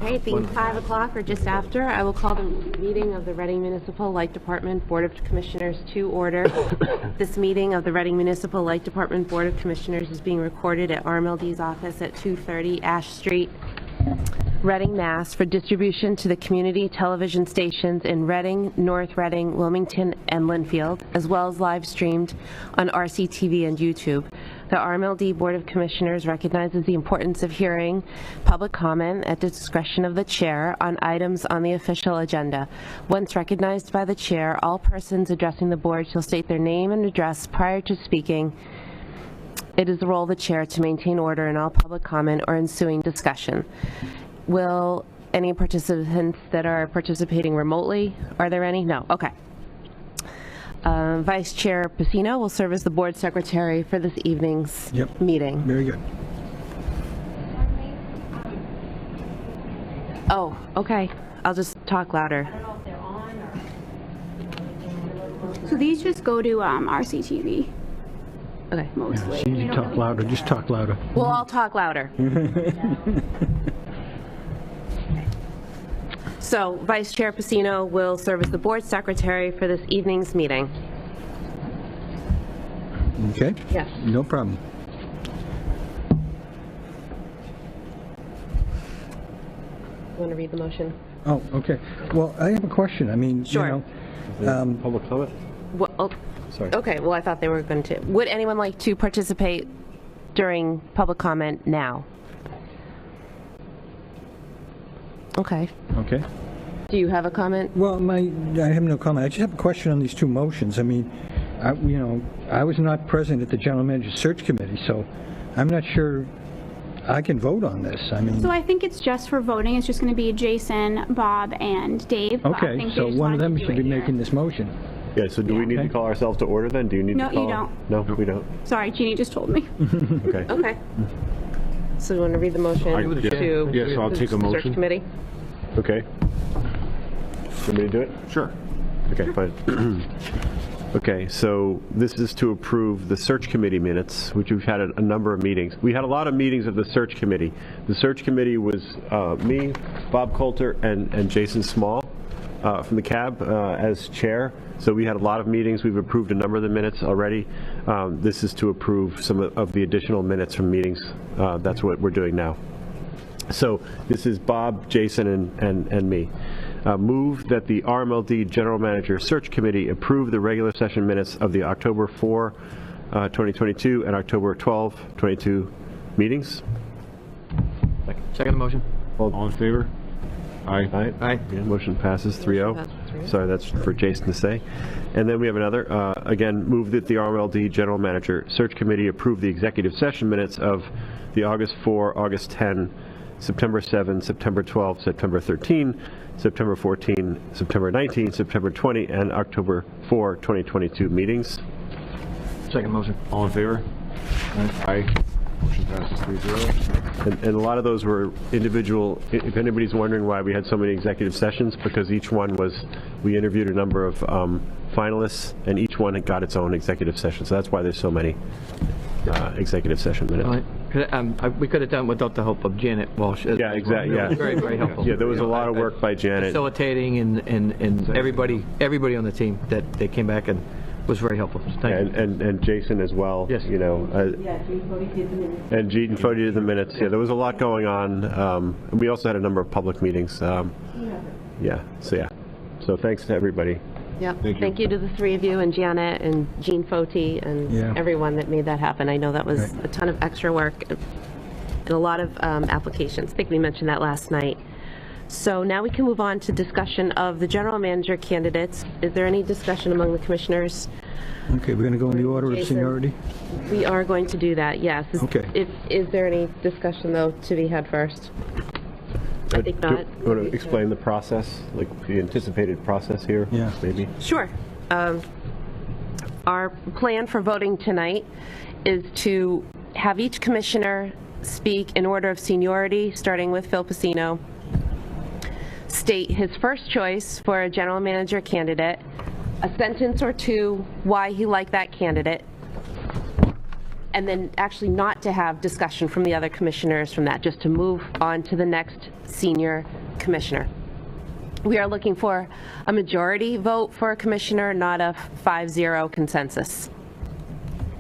Okay, being 5 o'clock or just after, I will call the meeting of the Reading Municipal Light Department Board of Commissioners to order. This meeting of the Reading Municipal Light Department Board of Commissioners is being recorded at RMLD's office at 230 Ash Street, Reading, Mass. For distribution to the community television stations in Reading, North Reading, Wilmington, and Linfield, as well as live streamed on RCTV and YouTube. The RMLD Board of Commissioners recognizes the importance of hearing public comment at the discretion of the chair on items on the official agenda. Once recognized by the chair, all persons addressing the board shall state their name and address prior to speaking. It is the role of the chair to maintain order in all public comment or ensuing discussion. Will any participants that are participating remotely, are there any? No. Okay. Vice Chair Pacino will serve as the board secretary for this evening's meeting. Very good. Oh, okay. I'll just talk louder. So these just go to RCTV. Okay. Mostly. Yeah, so you need to talk louder. Just talk louder. We'll all talk louder. So, Vice Chair Pacino will serve as the board secretary for this evening's meeting. Okay? Yes. No problem. You want to read the motion? Oh, okay. Well, I have a question. I mean, Sure. you know, Public comment? Well, oh, Sorry. okay, well, I thought they were going to. Would anyone like to participate during public comment now? Okay. okay. Do you have a comment? Well, I have no comment. I just have a question on these two motions. I mean, I was not present at the General Manager's Search Committee, so I'm not sure I can vote on this. I mean, So I think it's just for voting. It's just going to be Jason, Bob, and Dave. But I okay, think they so just one of wanted them to should do be it here. making this motion. Yeah, so do we need to Okay. call ourselves to order then? Do you need No, to call? you don't. No, we don't. Sorry, Jeannie just told me. Okay. Okay. So you want to read the motion to Yes, I'll take a the motion. search committee? Okay. Want me to do it? Sure. Okay, fine. Okay, so this is to approve the search committee minutes, which we've had a number of meetings. We had a lot of meetings of the search committee. The search committee was me, Bob Coulter, and Jason Small from the CAB as chair. So we had a lot of meetings. We've approved a number of the minutes already. This is to approve some of the additional minutes from meetings. That's what we're doing now. So this is Bob, Jason, and me. Move that the RMLD General Manager Search Committee approve the regular session minutes of the October 4, 2022 and October 12, 22 meetings. Second motion. All in favor? Aye. Aye. Yeah, motion passes 3-0. Sorry, that's for Jason to say. And then we have another. Again, move that the RMLD General Manager Search Committee approve the executive session minutes of the August 4, August 10, September 7, September 12, September 13, September 14, September 19, September 20, and October 4, 2022 meetings. Second motion. All in favor? Aye. Motion passes 3-0. And a lot of those were individual. If anybody's wondering why we had so many executive sessions, because each one was, we interviewed a number of finalists, and each one got its own executive session. So that's why there's so many executive session minutes. We could have done without the help of Janet Walsh. Yeah, exactly. Yeah, Very, very helpful. Yeah, there was a lot of work by Janet. Facilitating and everybody on the team that they came back and was very helpful. Thank you. And Jason as well. Yes. You know. And Gene Fody did the minutes. Yeah, there was a lot going on. And we also had a number of public meetings. Yeah. So thanks to everybody. Yep. Thank you to the three of you and Janet and Jean Foti and everyone that made that happen. I know that was a ton of extra work and a lot of applications. I think we mentioned that last night. So now we can move on to discussion of the general manager candidates. Is there any discussion among the commissioners? Okay, we're going to go in the order of seniority? We are going to do that, yes. Okay. Is there any discussion, though, to be had first? I think not. Do you want to explain the process, like the anticipated process here? Yeah. Maybe. Sure. Our plan for voting tonight is to have each commissioner speak in order of seniority, starting with Phil Pacino, state his first choice for a general manager candidate, a sentence or two why he liked that candidate, and then actually not to have discussion from the other commissioners from that, just to move on to the next senior commissioner. We are looking for a majority vote for a commissioner, not a 5-0 consensus.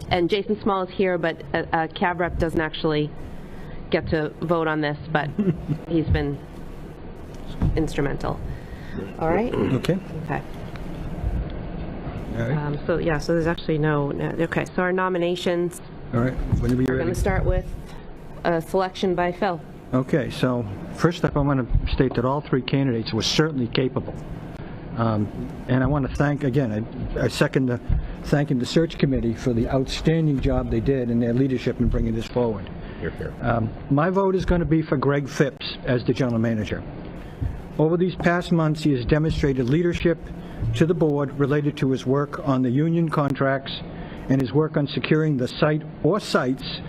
And Jason Small is here, but a cab rep doesn't actually get to vote on this, but he's been instrumental. All right? Okay. Okay. All right. So there's actually no, okay, so our nominations, All right. Whenever you're we're going ready. to start with a selection by Phil. Okay, so first up, I want to state that all three candidates were certainly capable. And I want to thank, again, I second thanking the search committee for the outstanding job they did in their leadership in bringing this forward. My vote is going to be for Greg Phipps as the general manager. Over these past months, he has demonstrated leadership to the board related to his work on the union contracts and his work on securing the site or sites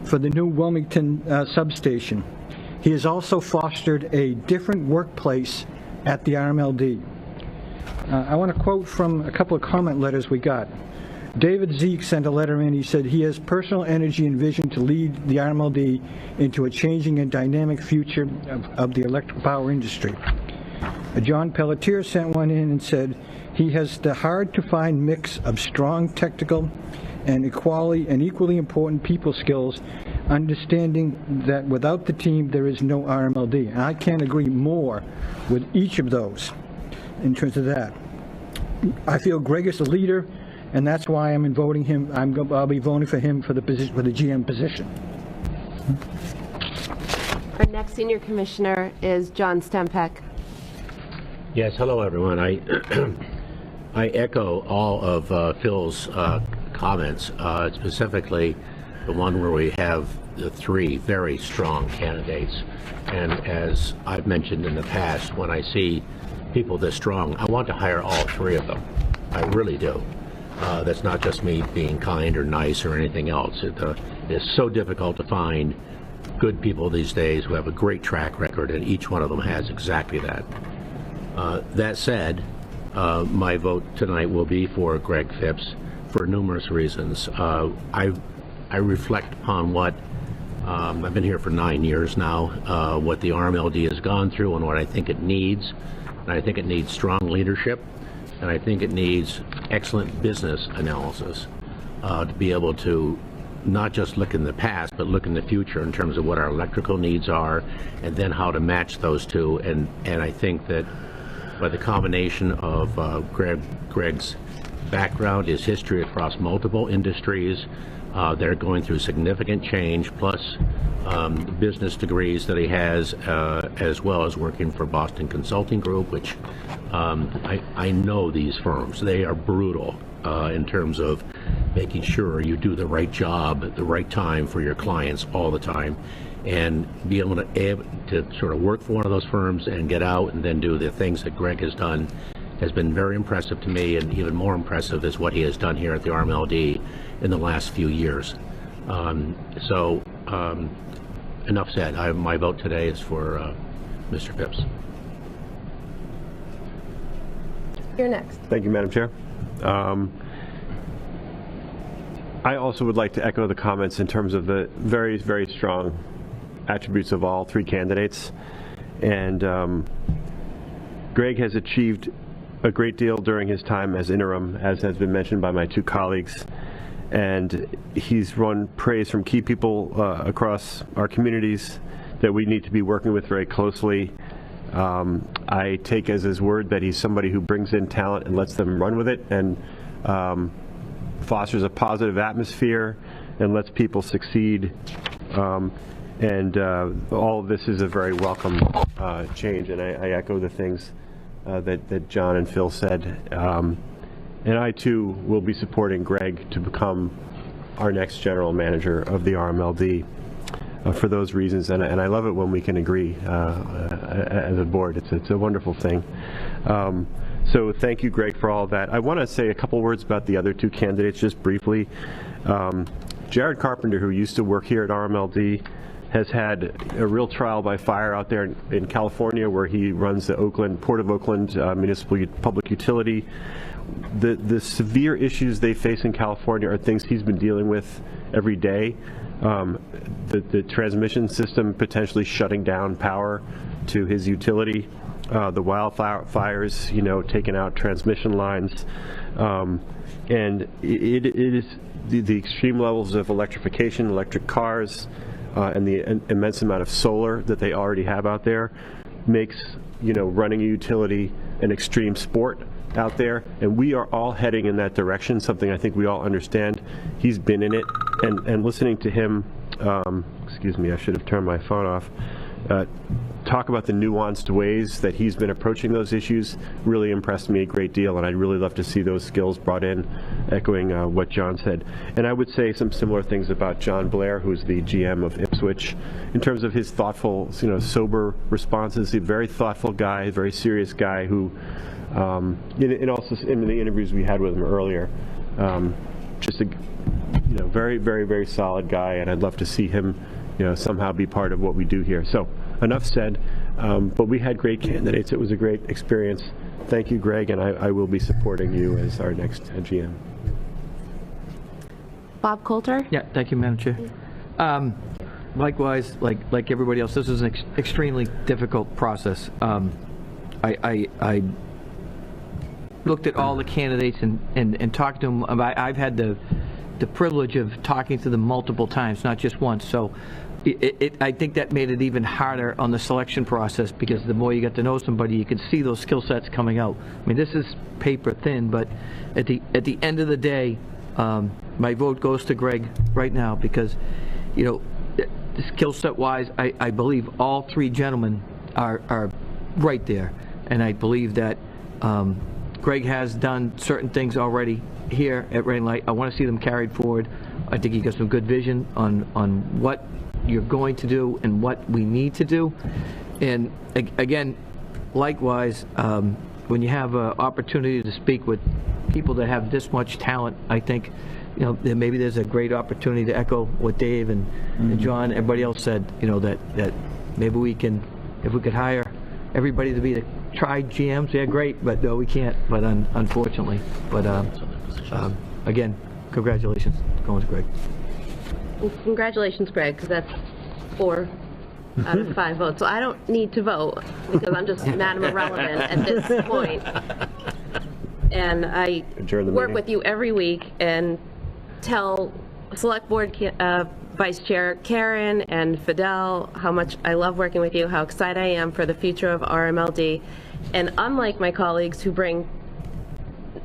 for the new Wilmington substation. He has also fostered a different workplace at the RMLD. I want to quote from a couple of comment letters we got. David Zeke sent a letter in. He said he has personal energy and vision to lead the RMLD into a changing and dynamic future of the electric power industry. John Pelletier sent one in and said he has the hard-to-find mix of strong technical and equally important people skills, understanding that without the team there is no RMLD. And I can't agree more with each of those in terms of that. I feel Greg is a leader, and that's why I'm voting him. I'll be voting for him for the position, for the GM position. Our next senior commissioner is John Stempeck. Yes, hello everyone. I echo all of Phil's comments, specifically the one where we have the three very strong candidates. And as I've mentioned in the past, when I see people this strong, I want to hire all three of them. I really do. That's not just me being kind or nice or anything else. It's so difficult to find good people these days who have a great track record, and each one of them has exactly that. That said, my vote tonight will be for Greg Phipps for numerous reasons. I reflect upon what I've been here for 9 years now, what the RMLD has gone through and what I think it needs. And I think it needs strong leadership, and I think it needs excellent business analysis to be able to not just look in the past, but look in the future in terms of what our electrical needs are, and then how to match those two. And I think that by the combination of Greg's background, his history across multiple industries, they're going through significant change, plus business degrees that he has, as well as working for Boston Consulting Group, which I know these firms. They are brutal in terms of making sure you do the right job at the right time for your clients all the time, and be able to sort of work for one of those firms and get out and then do the things that Greg has done has been very impressive to me, and even more impressive is what he has done here at the RMLD in the last few years. Enough said. My vote today is for Mr. Phipps. You're next. Thank you, Madam Chair. I also would like to echo the comments in terms of the very, very strong attributes of all three candidates. And Greg has achieved a great deal during his time as interim, as has been mentioned by my two colleagues. And he's won praise from key people across our communities that we need to be working with very closely. I take as his word that he's somebody who brings in talent and lets them run with it, and fosters a positive atmosphere and lets people succeed. All of this is a very welcome change, and I echo the things that John and Phil said. And I too will be supporting Greg to become our next general manager of the RMLD for those reasons. And I love it when we can agree as a board. It's a wonderful thing. So thank you, Greg, for all of that. I want to say a couple words about the other two candidates just briefly. Jared Carpenter, who used to work here at RMLD, has had a real trial by fire out there in California, where he runs the Port of Oakland Municipal Public Utility. The severe issues they face in California are things he's been dealing with every day. The transmission system potentially shutting down power to his utility, the wildfires, taking out transmission lines, and it is the extreme levels of electrification, electric cars, and the immense amount of solar that they already have out there makes running a utility an extreme sport out there, and we are all heading in that direction, something I think we all understand. He's been in it, and listening to him, excuse me, I should have turned my phone off, talk about the nuanced ways that he's been approaching those issues really impressed me a great deal, and I'd really love to see those skills brought in, echoing what John said. And I would say some similar things about John Blair, who's the GM of Ipswich, in terms of his thoughtful, sober responses. He's a very thoughtful guy, a very serious guy who, and also in the interviews we had with him earlier, just a very, very, very solid guy, and I'd love to see him somehow be part of what we do here. So enough said, but we had great candidates. It was a great experience. Thank you, Greg, and I will be supporting you as our next GM. Bob Coulter? Yeah, thank you, Madam Chair. Likewise, like everybody else, this is an extremely difficult process. I looked at all the candidates and talked to them about. I've had the privilege of talking to them multiple times, not just once. So I think that made it even harder on the selection process, because the more you get to know somebody, you can see those skill sets coming out. I mean, this is paper thin, but at the end of the day, my vote goes to Greg right now, because skill set wise, I believe all three gentlemen are right there, and I believe that Greg has done certain things already here at Reading Light. I want to see them carried forward. I think he got some good vision on what you're going to do and what we need to do. And again, likewise, when you have an opportunity to speak with people that have this much talent, I think maybe there's a great opportunity to echo what Dave and John, everybody else said. That maybe we can, if we could hire everybody to be the tried GMs, yeah, great, but no, we can't. But unfortunately, but again, congratulations, going to Greg. Well, congratulations, Greg, because that's 4 out of 5 votes. So I don't need to vote, because I'm just Madam Irrelevant at this point. And I work with you every week and tell Select Board Vice Chair Karen and Fidel how much I love working with you, how excited I am for the future of RMLD. And unlike my colleagues who bring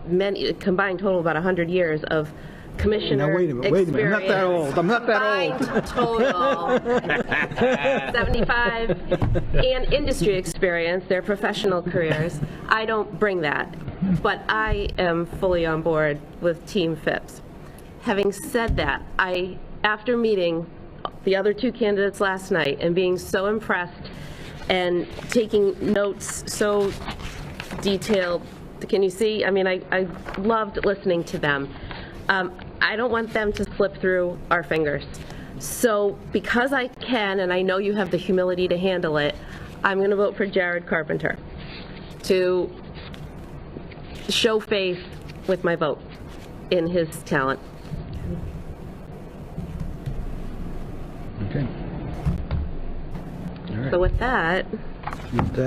many, combined total about 100 years of commissioner wait a minute, I'm not that old. I'm not that old. Total 75 and industry experience, their professional careers. I don't bring that, but I am fully on board with Team Phipps. Having said that, after meeting the other 2 candidates last night and being so impressed and taking notes so detailed, can you see? I mean, I loved listening to them. I don't want them to slip through our fingers. So because I can, and I know you have the humility to handle it, I'm going to vote for Jared Carpenter to show faith with my vote in his talent. Okay. All right. So with that,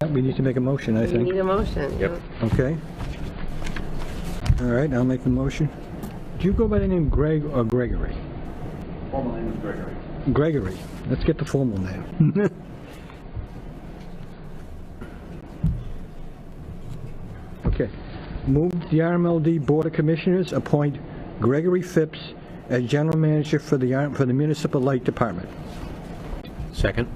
we need to make a motion, I we think. need a motion. Yep. Okay. All right, I'll make the motion. Do you go by the name Greg or Gregory? Formal name is Gregory. Gregory. Let's get the formal name. Okay. Move the RMLD Board of Commissioners appoint Gregory Phipps as General Manager for the Municipal Light Department. Second.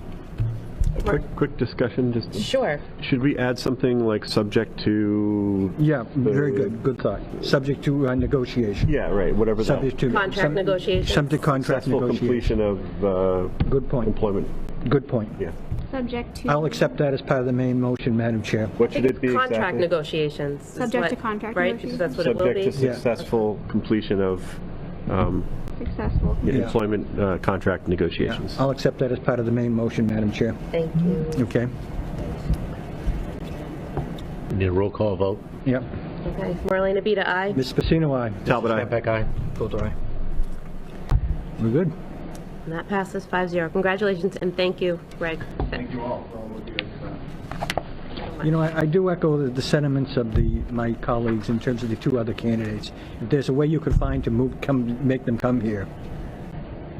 Quick discussion. Just Sure. should we add something like subject to? Yeah, very good. Good thought. Subject to negotiation. Yeah, right. Whatever Subject to Contract negotiations. Subject to contract successful negotiation. completion of Good point. employment. Good point. Yeah. Subject to. I'll accept that as part of the main motion, Madam Chair. What should it be Contract exactly? negotiations. is Subject what- to contract right? Because negotiations. that's what it will Subject be. to successful completion of Successful. employment contract negotiations. I'll accept that as part of the main motion, Madam Chair. Thank you. Okay? Need a roll call vote? Yep. Okay, Marlena Beta, aye. Ms. Pacino, aye. Talbot, aye. Beck, aye. Coulter, aye. We're good. And that passes 5-0. Congratulations and thank you, Greg. Thank you all for all what you guys have done. You know, I do echo the sentiments of my colleagues in terms of the two other candidates. If there's a way you could find to make them come here,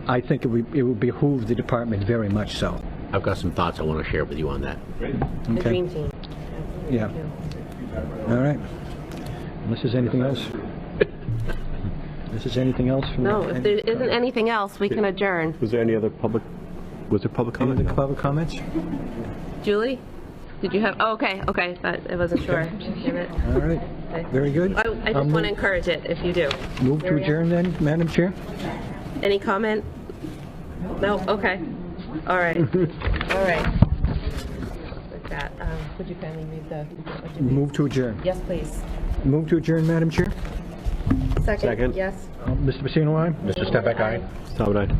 I think it would behoove the department very much so. I've got some thoughts I want to share with you on that. The Okay. dream team. Yeah. All right. Unless there's anything else. This is anything else from... No, if there isn't anything else, we can adjourn. Was there any other public, was there public Any comment? other public comments? Julie? Did you have, oh, okay, I wasn't sure. Damn it. All right. Okay. Very good. I just want to encourage it if you do. Move to Mary Ann? adjourn then, Madam Chair? Any comment? No? Okay. All right. All right. With that, would you kindly read the... Move to adjourn. Yes, please. Move to adjourn, Madam Chair? Second? Second. Yes. Mr. Pacino, aye? Mr. Stepback, aye. Talbot, aye.